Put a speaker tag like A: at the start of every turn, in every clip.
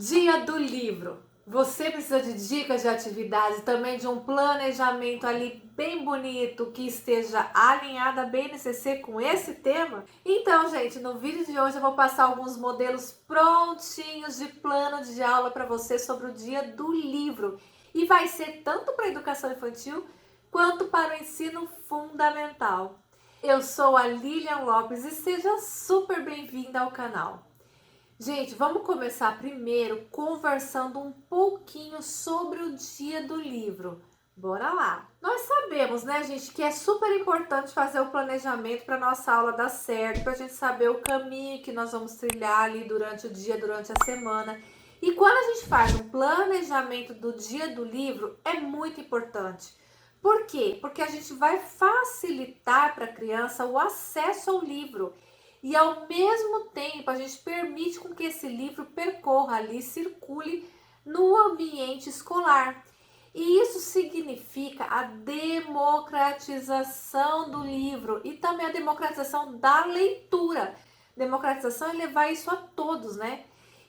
A: Dia do livro. Você precisa de dicas de atividade, também de um planejamento ali bem bonito que esteja alinhado à BNCC com esse tema? Então, gente, no vídeo de hoje eu vou passar alguns modelos prontinhos de plano de aula para você sobre o dia do livro. E vai ser tanto para a educação infantil quanto para o ensino fundamental. Eu sou a Lilian Lopes e seja super bem-vinda ao canal. Gente, vamos começar primeiro conversando um pouquinho sobre o dia do livro. Bora lá! Nós sabemos, né, gente, que é super importante fazer o planejamento para nossa aula dar certo, para a gente saber o caminho que nós vamos trilhar ali durante o dia, durante a semana. E quando a gente faz um planejamento do dia do livro, é muito importante. Por quê? Porque a gente vai facilitar para a criança o acesso ao livro. E ao mesmo tempo a gente permite com que esse livro percorra ali, circule no ambiente escolar. E isso significa a democratização do livro e também a democratização da leitura. Democratização é levar isso a todos, né?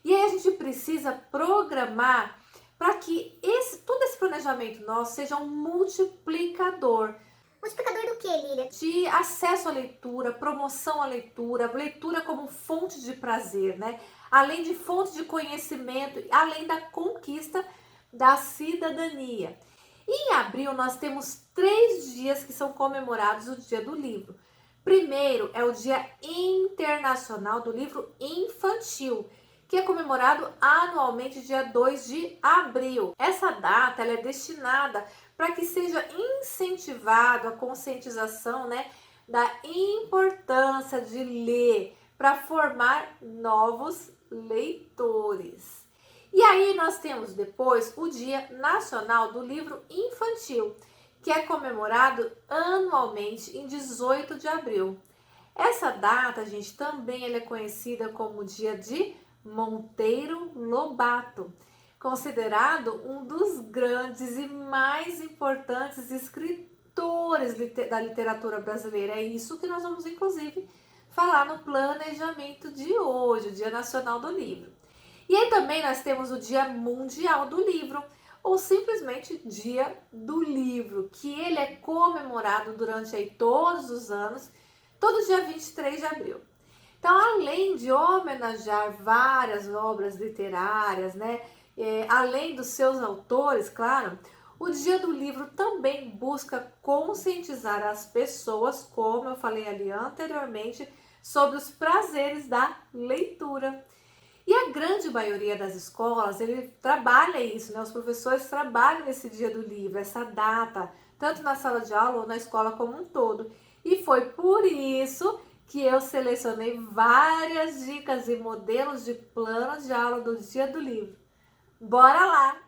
A: E aí a gente precisa programar para que todo esse planejamento nosso seja um multiplicador.
B: Multiplicador do que, Lília?
A: De acesso à leitura, promoção à leitura, leitura como fonte de prazer, né? Além de fonte de conhecimento, além da conquista da cidadania. E em abril nós temos 3 dias que são comemorados o Dia do Livro. Primeiro é o Dia Internacional do Livro Infantil, que é comemorado anualmente dia 2 de abril. Essa data ela é destinada para que seja incentivado a conscientização, né, da importância de ler para formar novos leitores. E aí nós temos depois o Dia Nacional do Livro Infantil, que é comemorado anualmente em 18 de abril. Essa data, gente, também ela é conhecida como o Dia de Monteiro Lobato, considerado um dos grandes e mais importantes escritores da literatura brasileira. É isso que nós vamos, inclusive, falar no planejamento de hoje, o Dia Nacional do Livro. E aí também nós temos o Dia Mundial do Livro, ou simplesmente Dia do Livro, que ele é comemorado durante aí todos os anos, todo dia 23 de abril. Então, além de homenagear várias obras literárias, né, além dos seus autores, claro, o Dia do Livro também busca conscientizar as pessoas, como eu falei ali anteriormente, sobre os prazeres da leitura. E a grande maioria das escolas, ele trabalha isso, né? Os professores trabalham esse Dia do Livro, essa data, tanto na sala de aula ou na escola como um todo. E foi por isso que eu selecionei várias dicas e modelos de plano de aula do Dia do Livro. Bora lá!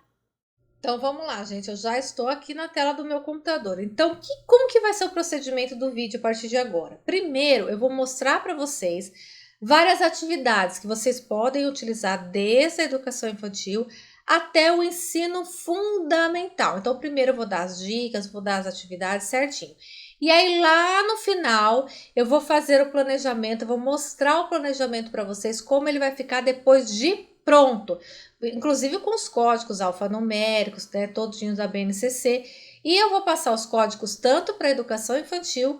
A: Então vamos lá, gente. Eu já estou aqui na tela do meu computador. Então, como que vai ser o procedimento do vídeo a partir de agora? Primeiro, eu vou mostrar para vocês várias atividades que vocês podem utilizar desde a educação infantil até o ensino fundamental. Então, primeiro eu vou dar as dicas, vou dar as atividades certinho. E aí, lá no final, eu vou fazer o planejamento, eu vou mostrar o planejamento para vocês, como ele vai ficar depois de pronto. Inclusive com os códigos alfanuméricos, né, todinhos da BNCC. E eu vou passar os códigos tanto para a educação infantil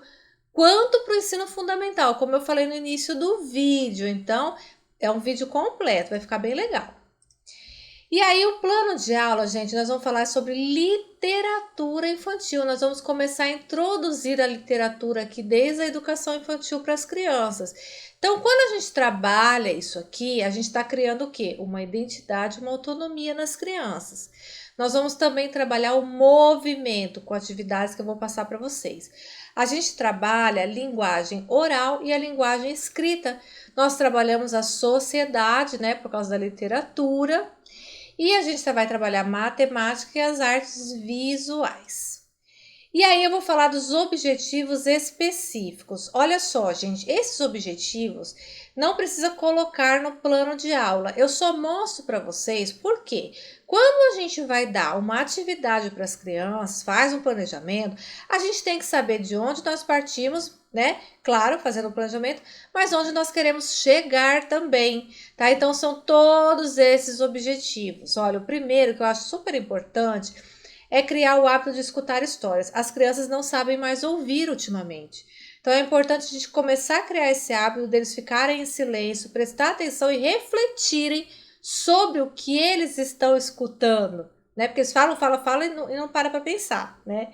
A: quanto para o ensino fundamental, como eu falei no início do vídeo. Então, é um vídeo completo, vai ficar bem legal. E aí, o plano de aula, gente, nós vamos falar sobre literatura infantil. Nós vamos começar a introduzir a literatura aqui desde a educação infantil para as crianças. Então, quando a gente trabalha isso aqui, a gente está criando o quê? Uma identidade, uma autonomia nas crianças. Nós vamos também trabalhar o movimento com atividades que eu vou passar para vocês. A gente trabalha a linguagem oral e a linguagem escrita. Nós trabalhamos a sociedade, né, por causa da literatura. E a gente vai trabalhar matemática e as artes visuais. E aí eu vou falar dos objetivos específicos. Olha só, gente, esses objetivos não precisa colocar no plano de aula. Eu só mostro para vocês porque quando a gente vai dar uma atividade para as crianças, faz um planejamento, a gente tem que saber de onde nós partimos, né? Claro, fazendo o planejamento, mas onde nós queremos chegar também, tá? Então são todos esses objetivos. Olha, o primeiro que eu acho super importante é criar o hábito de escutar histórias. As crianças não sabem mais ouvir ultimamente. Então é importante a gente começar a criar esse hábito deles ficarem em silêncio, prestar atenção e refletirem sobre o que eles estão escutando, né? Porque eles falam e não para pensar, né?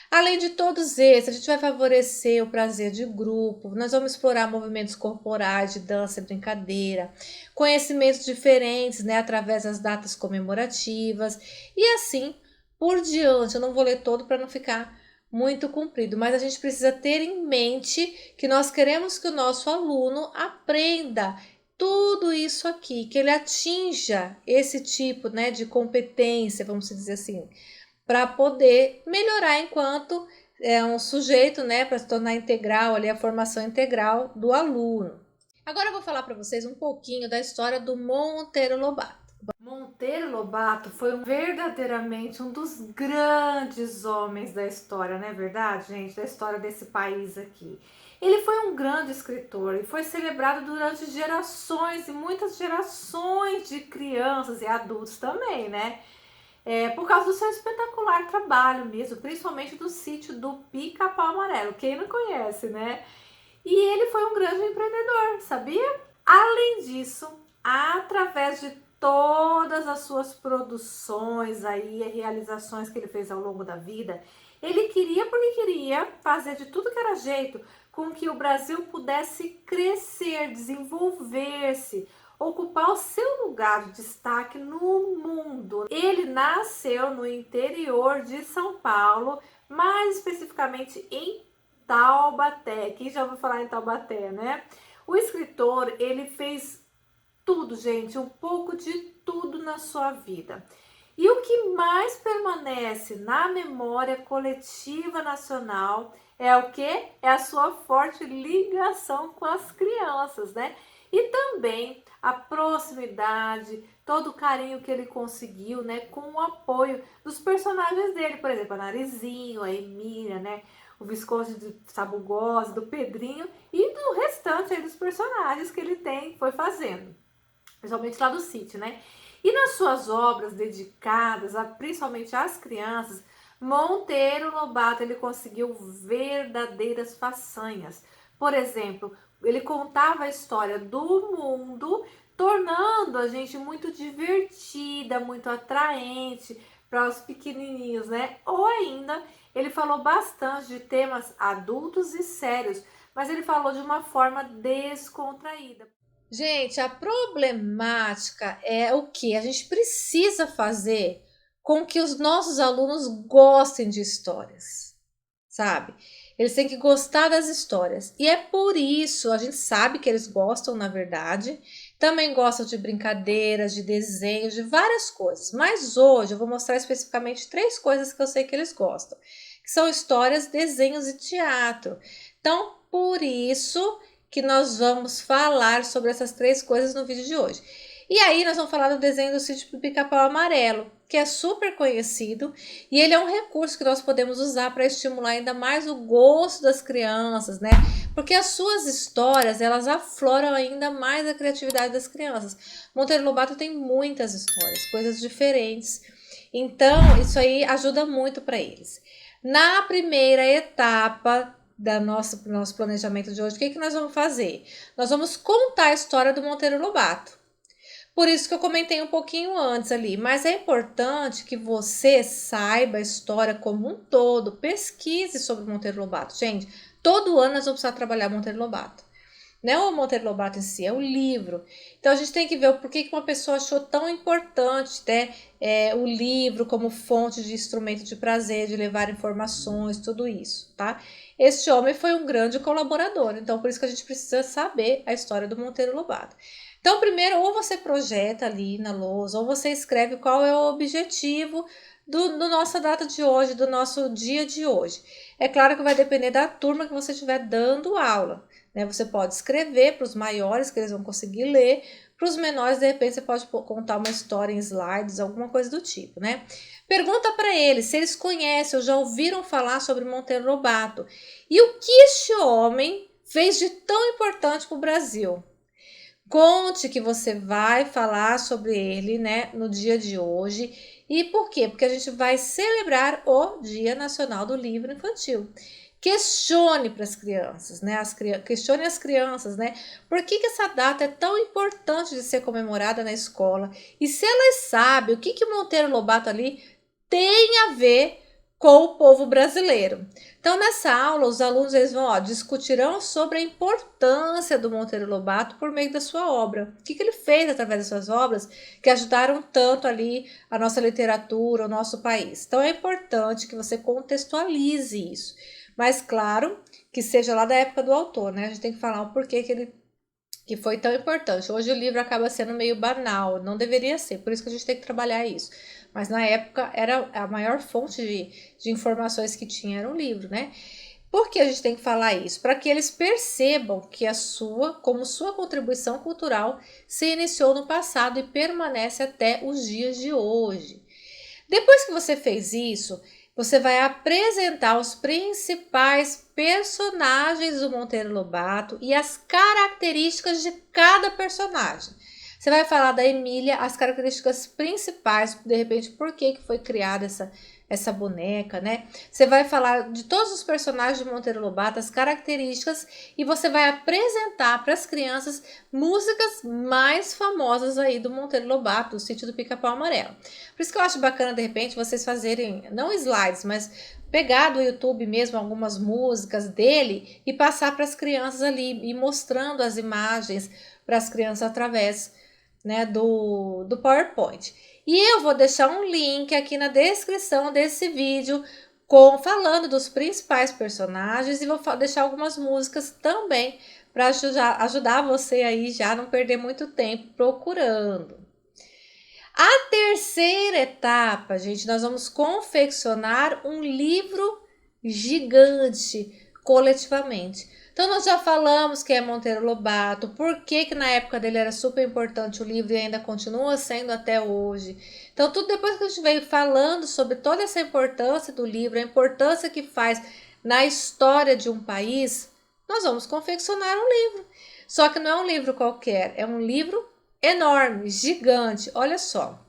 A: Além de todos esses, a gente vai favorecer o prazer de grupo, nós vamos explorar movimentos corporais de dança e brincadeira, conhecimentos diferentes, né, através das datas comemorativas e assim por diante. Eu não vou ler todo para não ficar muito comprido, mas a gente precisa ter em mente que nós queremos que o nosso aluno aprenda tudo isso aqui, que ele atinja esse tipo, né, de competência, vamos dizer assim, para poder melhorar enquanto é um sujeito, né, para se tornar integral, ali a formação integral do aluno. Agora eu vou falar para vocês um pouquinho da história do Monteiro Lobato. Monteiro Lobato foi verdadeiramente um dos grandes homens da história, não é verdade, gente? Da história desse país aqui. Ele foi um grande escritor e foi celebrado durante gerações e muitas gerações de crianças e adultos também, né? Por causa do seu espetacular trabalho mesmo, principalmente do sítio do Pica-Pau Amarelo. Quem não conhece, né? E ele foi um grande empreendedor, sabia? Além disso, através de todas as suas produções aí, realizações que ele fez ao longo da vida, ele queria, porque queria fazer de tudo que era jeito com que o Brasil pudesse crescer, desenvolver-se, ocupar o seu lugar de destaque no mundo. Ele nasceu no interior de São Paulo, mais especificamente em Taubaté. Quem já ouviu falar em Taubaté, né? O escritor, ele fez tudo, gente, um pouco de tudo na sua vida. E o que mais permanece na memória coletiva nacional é o quê? É a sua forte ligação com as crianças, né? E também a proximidade, todo o carinho que ele conseguiu, né, com o apoio dos personagens dele, por exemplo, a Narizinho, a Emília, né, o Visconde de Sabugosa, do Pedrinho e do restante aí dos personagens que ele foi fazendo, principalmente lá do sítio, né? E nas suas obras dedicadas principalmente às crianças, Monteiro Lobato ele conseguiu verdadeiras façanhas. Por exemplo, ele contava a história do mundo, tornando a gente muito divertida, muito atraente para os pequenininhos, né? Ou ainda, ele falou bastante de temas adultos e sérios, mas ele falou de uma forma descontraída. Gente, a problemática é o que? A gente precisa fazer com que os nossos alunos gostem de histórias, sabe? Eles têm que gostar das histórias. E é por isso, a gente sabe que eles gostam, na verdade. Também gostam de brincadeiras, de desenhos, de várias coisas. Mas hoje eu vou mostrar especificamente 3 coisas que eu sei que eles gostam. Que são histórias, desenhos e teatro. Então, por isso que nós vamos falar sobre essas 3 coisas no vídeo de hoje. E aí nós vamos falar do desenho do sítio do Pica-Pau Amarelo, que é super conhecido e ele é um recurso que nós podemos usar para estimular ainda mais o gosto das crianças, né? Porque as suas histórias, elas afloram ainda mais a criatividade das crianças. Monteiro Lobato tem muitas histórias, coisas diferentes. Então, isso aí ajuda muito para eles. Na primeira etapa do nosso planejamento de hoje, o que nós vamos fazer? Nós vamos contar a história do Monteiro Lobato. Por isso que eu comentei um pouquinho antes ali, mas é importante que você saiba a história como um todo, pesquise sobre Monteiro Lobato. Gente, todo ano nós vamos precisar trabalhar Monteiro Lobato. Não é o Monteiro Lobato em si, é o livro. Então a gente tem que ver o porquê que uma pessoa achou tão importante, né, o livro como fonte de instrumento de prazer, de levar informações, tudo isso, tá? Este homem foi um grande colaborador, então por isso que a gente precisa saber a história do Monteiro Lobato. Então primeiro, ou você projeta ali na lousa, ou você escreve qual é o objetivo do nossa data de hoje, do nosso dia de hoje. É claro que vai depender da turma que você estiver dando aula. né? Você pode escrever para os maiores, que eles vão conseguir ler. Para os menores, de repente, você pode contar uma história em slides, alguma coisa do tipo, né? Pergunta para eles se eles conhecem ou já ouviram falar sobre Monteiro Lobato. E o que este homem fez de tão importante para o Brasil. Conte que você vai falar sobre ele, né, no dia de hoje. E por quê? Porque a gente vai celebrar o Dia Nacional do Livro Infantil. Questione para as crianças, né? Questione as crianças, né? Por que essa data é tão importante de ser comemorada na escola? E se elas sabem o que o Monteiro Lobato ali tem a ver com o povo brasileiro. Então, nessa aula, os alunos eles vão discutirão sobre a importância do Monteiro Lobato por meio da sua obra. O que ele fez através das suas obras que ajudaram tanto ali a nossa literatura, o nosso país. Então, é importante que você contextualize isso. Mas, claro, que seja lá da época do autor, né? A gente tem que falar o porquê que foi tão importante. Hoje o livro acaba sendo meio banal, não deveria ser, por isso que a gente tem que trabalhar isso. Mas na época era a maior fonte de informações que tinha era um livro, né? Por que a gente tem que falar isso? Para que eles percebam que como sua contribuição cultural se iniciou no passado e permanece até os dias de hoje. Depois que você fez isso, você vai apresentar os principais personagens do Monteiro Lobato e as características de cada personagem. Você vai falar da Emília, as características principais, de repente, por que foi criada essa boneca, né? Você vai falar de todos os personagens de Monteiro Lobato, as características, e você vai apresentar para as crianças músicas mais famosas aí do Monteiro Lobato, do Sítio do Pica-Pau Amarelo. Por isso que eu acho bacana, de repente, vocês fazerem, não slides, mas pegar do YouTube mesmo algumas músicas dele e passar para as crianças ali, e mostrando as imagens para as crianças através, né, do PowerPoint. E eu vou deixar um link aqui na descrição desse vídeo falando dos principais personagens e vou deixar algumas músicas também para ajudar você aí já a não perder muito tempo procurando. A terceira etapa, gente, nós vamos confeccionar um livro gigante coletivamente. Então, nós já falamos que é Monteiro Lobato, por que na época dele era super importante o livro e ainda continua sendo até hoje. Então, tudo depois que a gente veio falando sobre toda essa importância do livro, a importância que faz na história de um país, nós vamos confeccionar um livro. Só que não é um livro qualquer, é um livro enorme, gigante. Olha só,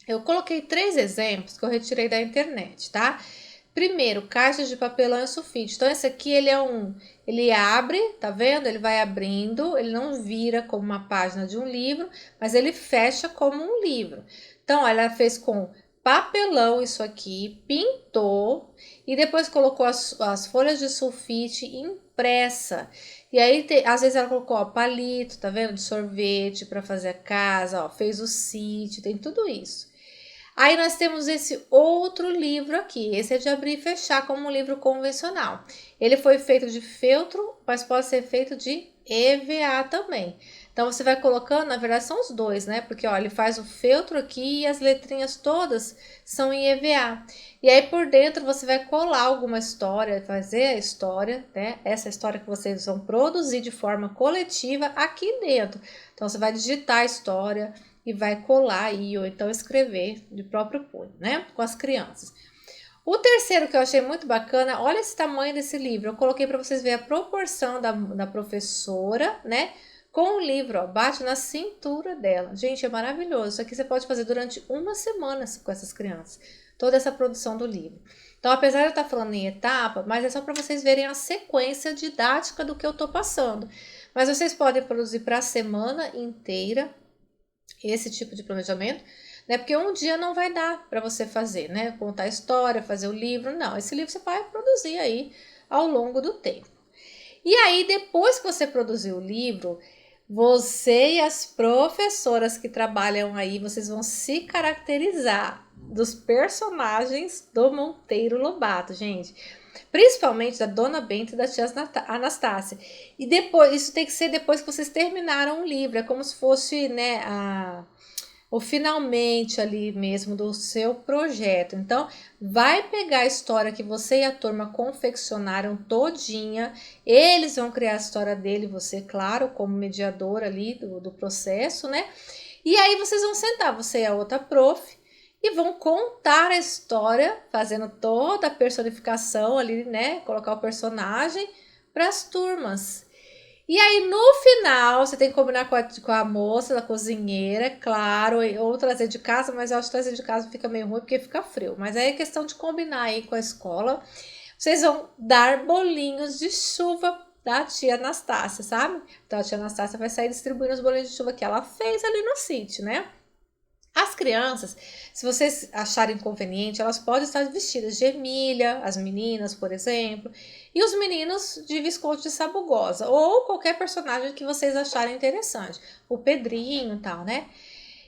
A: eu coloquei 3 exemplos que eu retirei da internet, tá? Primeiro, caixas de papelão e sulfite. Então, esse aqui, ele abre, tá vendo? Ele vai abrindo, ele não vira como uma página de um livro, mas ele fecha como um livro. Então, ela fez com papelão isso aqui, pintou e depois colocou as folhas de sulfite impressa. E aí, às vezes ela colocou, ó, palito, tá vendo? De sorvete para fazer a casa, ó, fez o sítio, tem tudo isso. Aí nós temos esse outro livro aqui, esse é de abrir e fechar como um livro convencional. Ele foi feito de feltro, mas pode ser feito de EVA também. Então você vai colocando, na verdade são os dois, né? Porque ó, ele faz o feltro aqui e as letrinhas todas são em EVA. E aí por dentro você vai colar alguma história, fazer a história, né? Essa história que vocês vão produzir de forma coletiva aqui dentro. Então você vai digitar a história e vai colar aí, ou então escrever de próprio punho, né? Com as crianças. O terceiro que eu achei muito bacana, olha esse tamanho desse livro. Eu coloquei para vocês verem a proporção da professora, né? Com o livro, ó, bate na cintura dela. Gente, é maravilhoso. Isso aqui você pode fazer durante uma semana com essas crianças. Toda essa produção do livro. Então, apesar de eu estar falando em etapa, mas é só para vocês verem a sequência didática do que eu estou passando. Mas vocês podem produzir para a semana inteira esse tipo de planejamento, né? Porque um dia não vai dar para você fazer, né? Contar a história, fazer o livro, não. Esse livro você vai produzir aí ao longo do tempo. E aí, depois que você produzir o livro, você e as professoras que trabalham aí, vocês vão se caracterizar dos personagens do Monteiro Lobato, gente. Principalmente da Dona Benta e da tia Anastácia. E depois, isso tem que ser depois que vocês terminaram o livro. É como se fosse, né, o finalmente ali mesmo do seu projeto. Então, vai pegar a história que você e a turma confeccionaram todinha, eles vão criar a história dele, você, claro, como mediador ali do processo, né? E aí vocês vão sentar, você e a outra prof, e vão contar a história, fazendo toda a personificação ali, né? Colocar o personagem para as turmas. E aí, no final, você tem que combinar com a moça, da cozinheira, claro, ou trazer de casa, mas eu acho que trazer de casa fica meio ruim porque fica frio. Mas aí é questão de combinar aí com a escola. Vocês vão dar bolinhos de chuva da tia Anastácia, sabe? Então a tia Anastácia vai sair distribuindo os bolinhos de chuva que ela fez ali no sítio, né? As crianças, se vocês acharem conveniente, elas podem estar vestidas de Emília, as meninas, por exemplo, e os meninos de Visconde de Sabugosa, ou qualquer personagem que vocês acharem interessante, o Pedrinho e tal, né?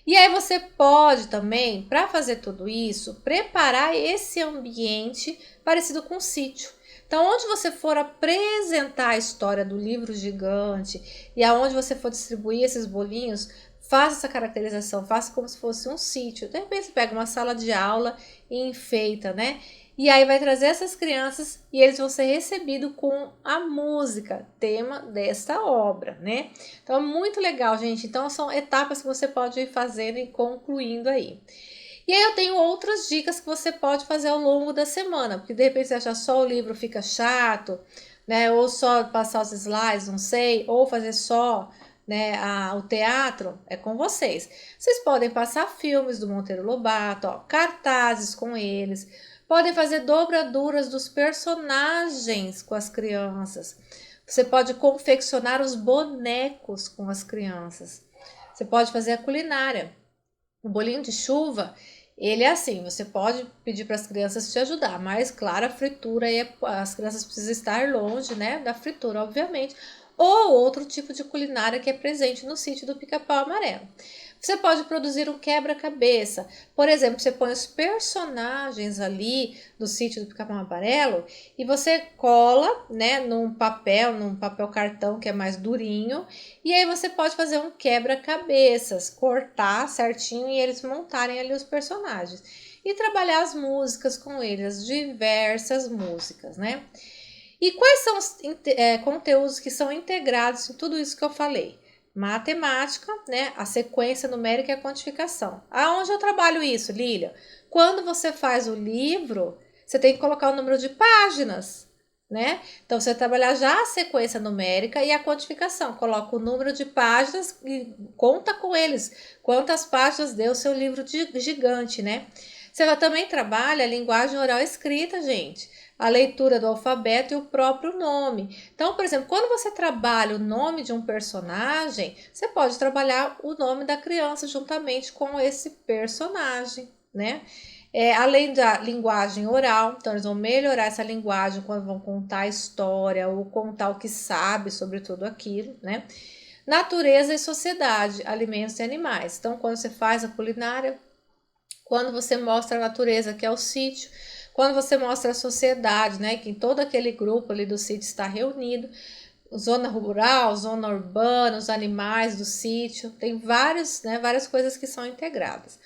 A: E aí você pode também, para fazer tudo isso, preparar esse ambiente parecido com um sítio. Então, onde você for apresentar a história do livro gigante e aonde você for distribuir esses bolinhos, faça essa caracterização, faça como se fosse um sítio. De repente você pega uma sala de aula e enfeita, né? E aí vai trazer essas crianças e eles vão ser recebidos com a música, tema desta obra, né? Então é muito legal, gente. Então são etapas que você pode ir fazendo e concluindo aí. E aí eu tenho outras dicas que você pode fazer ao longo da semana, porque de repente você acha só o livro fica chato, né? Ou só passar os slides, não sei, ou fazer só, né, o teatro, é com vocês. Vocês podem passar filmes do Monteiro Lobato, ó, cartazes com eles, podem fazer dobraduras dos personagens com as crianças. Você pode confeccionar os bonecos com as crianças. Você pode fazer a culinária. O bolinho de chuva, ele é assim, você pode pedir para as crianças te ajudar, mas claro, a fritura, as crianças precisam estar longe, né, da fritura, obviamente, ou outro tipo de culinária que é presente no sítio do Pica-Pau Amarelo. Você pode produzir um quebra-cabeça. Por exemplo, você põe os personagens ali do sítio do Pica-Pau Amarelo e você cola, né, num papel cartão que é mais durinho, e aí você pode fazer um quebra-cabeças, cortar certinho e eles montarem ali os personagens. E trabalhar as músicas com eles, as diversas músicas, né? E quais são os conteúdos que são integrados em tudo isso que eu falei? Matemática, né? A sequência numérica e a quantificação. Aonde eu trabalho isso, Lília? Quando você faz o livro, você tem que colocar o número de páginas, né? Então, você trabalhar já a sequência numérica e a quantificação. Coloca o número de páginas e conta com eles. Quantas páginas deu o seu livro gigante, né? Você também trabalha a linguagem oral escrita, gente. A leitura do alfabeto e o próprio nome. Então, por exemplo, quando você trabalha o nome de um personagem, você pode trabalhar o nome da criança juntamente com esse personagem, né? Além da linguagem oral, então eles vão melhorar essa linguagem quando vão contar a história ou contar o que sabe sobre tudo aquilo, né? Natureza e sociedade, alimentos e animais. Então, quando você faz a culinária, quando você mostra a natureza, que é o sítio, quando você mostra a sociedade, né, que todo aquele grupo ali do sítio está reunido, zona rural, zona urbana, os animais do sítio, tem várias coisas que são integradas.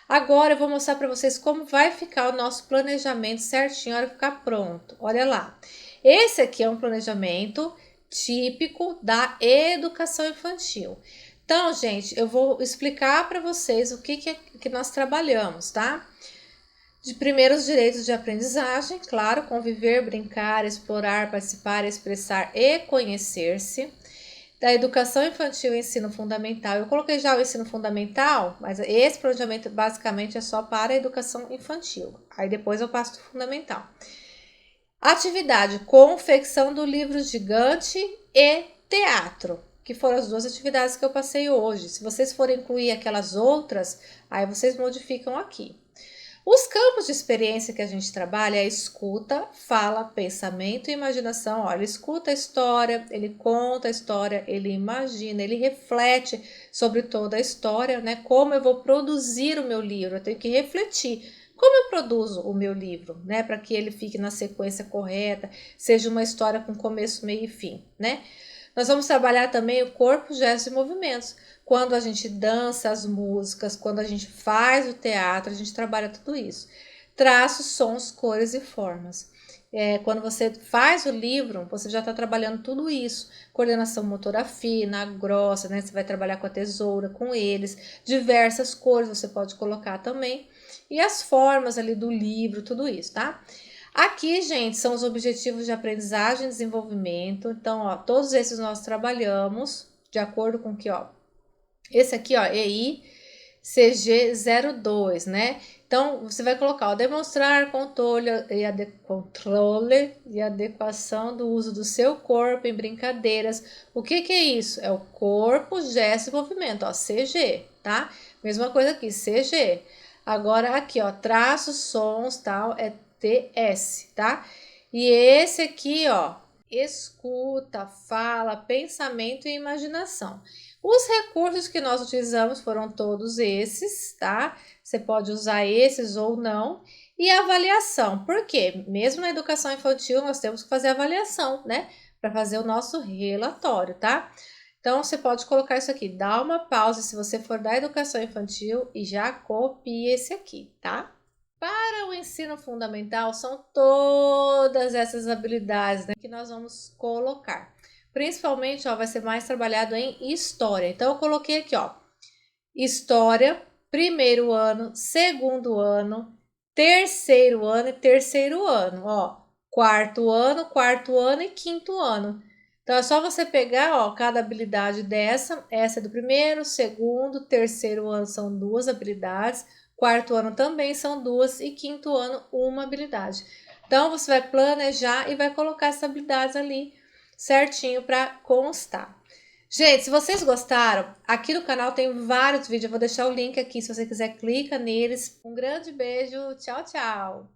A: Agora eu vou mostrar para vocês como vai ficar o nosso planejamento certinho na hora que ficar pronto. Olha lá, esse aqui é um planejamento típico da educação infantil. Então, gente, eu vou explicar para vocês o que nós trabalhamos, tá? De primeiros direitos de aprendizagem, claro, conviver, brincar, explorar, participar, expressar e conhecer-se. Da educação infantil e ensino fundamental. Eu coloquei já o ensino fundamental, mas esse planejamento basicamente é só para a educação infantil. Aí depois eu passo do fundamental. Atividade, confecção do livro gigante e teatro, que foram as duas atividades que eu passei hoje. Se vocês forem incluir aquelas outras, aí vocês modificam aqui. Os campos de experiência que a gente trabalha é escuta, fala, pensamento e imaginação. Olha, ele escuta a história, ele conta a história, ele imagina, ele reflete sobre toda a história, né? Como eu vou produzir o meu livro, eu tenho que refletir. Como eu produzo o meu livro, né? Para que ele fique na sequência correta, seja uma história com começo, meio e fim, né? Nós vamos trabalhar também o corpo, gestos e movimentos. Quando a gente dança as músicas, quando a gente faz o teatro, a gente trabalha tudo isso. Traços, sons, cores e formas. Quando você faz o livro, você já está trabalhando tudo isso. Coordenação motora fina, grossa, né? Você vai trabalhar com a tesoura, com eles. Diversas cores você pode colocar também. E as formas ali do livro, tudo isso, tá? Aqui, gente, são os objetivos de aprendizagem e desenvolvimento. Então, ó, todos esses nós trabalhamos de acordo com que, ó, esse aqui, ó, EI CG02, né? Então, você vai colocar, ó, demonstrar controle e adequação do uso do seu corpo em brincadeiras. O que que é isso? É o corpo, gesto e movimento, ó, CG, tá? Mesma coisa aqui, CG. Agora, aqui, ó, traços, sons, tal, é TS, tá? E esse aqui, ó, escuta, fala, pensamento e imaginação. Os recursos que nós utilizamos foram todos esses, tá? Você pode usar esses ou não. E a avaliação, por quê? Mesmo na educação infantil, nós temos que fazer avaliação, né? Para fazer o nosso relatório, tá? Então, você pode colocar isso aqui, dá uma pausa se você for da educação infantil e já copie esse aqui, tá? Para o ensino fundamental, são todas essas habilidades, né, que nós vamos colocar. Principalmente, ó, vai ser mais trabalhado em história. Então, eu coloquei aqui, ó, história, primeiro ano, segundo ano, terceiro ano e terceiro ano, ó, quarto ano e quinto ano. Então, é só você pegar, ó, cada habilidade dessa, essa é do primeiro, segundo, terceiro ano são 2 habilidades, quarto ano também são 2 e quinto ano uma habilidade. Então, você vai planejar e vai colocar essas habilidades ali certinho para constar. Gente, se vocês gostaram, aqui no canal tem vários vídeos, eu vou deixar o link aqui, se você quiser clica neles. Um grande beijo, tchau, tchau!